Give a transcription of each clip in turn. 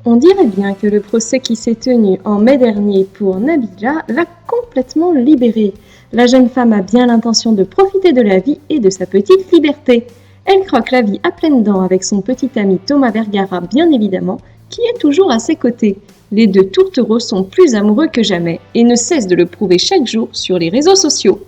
On dirait bien que le procès qui s'est tenu en mai dernier pour Nabila l'a complètement libérée. La jeune femme a bien l'intention de profiter de la vie et de sa petite liberté. Elle croque la vie à pleines dents avec son petit ami Thomas Vergara, bien évidemment, qui est toujours à ses côtés. Les deux tourtereaux sont plus amoureux que jamais et ne cessent de le prouver chaque jour sur les réseaux sociaux.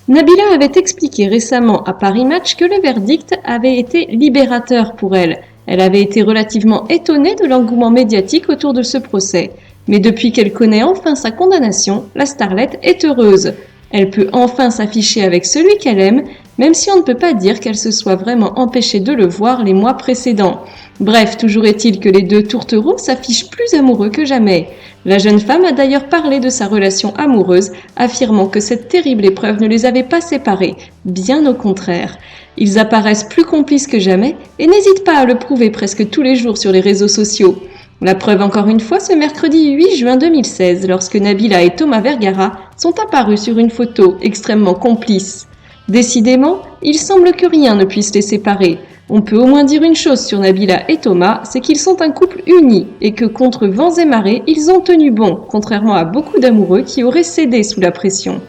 Nabila avait expliqué récemment à Paris Match que le verdict avait été libérateur pour elle. Elle avait été relativement étonnée de l'engouement médiatique autour de ce procès. Mais depuis qu'elle connaît enfin sa condamnation, la starlette est heureuse. Elle peut enfin s'afficher avec celui qu'elle aime, même si on ne peut pas dire qu'elle se soit vraiment empêchée de le voir les mois précédents. Bref, toujours est-il que les deux tourtereaux s'affichent plus amoureux que jamais. La jeune femme a d'ailleurs parlé de sa relation amoureuse, affirmant que cette terrible épreuve ne les avait pas séparés, bien au contraire. Ils apparaissent plus complices que jamais et n'hésitent pas à le prouver presque tous les jours sur les réseaux sociaux. La preuve encore une fois ce mercredi 8 juin 2016, lorsque Nabila et Thomas Vergara sont apparus sur une photo extrêmement complice. Décidément, il semble que rien ne puisse les séparer. On peut au moins dire une chose sur Nabila et Thomas, c'est qu'ils sont un couple uni et que contre vents et marées, ils ont tenu bon, contrairement à beaucoup d'amoureux qui auraient cédé sous la pression.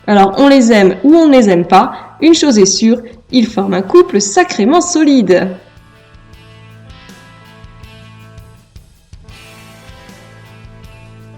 Alors on les aime ou on ne les aime pas, une chose est sûre, ils forment un couple sacrément solide.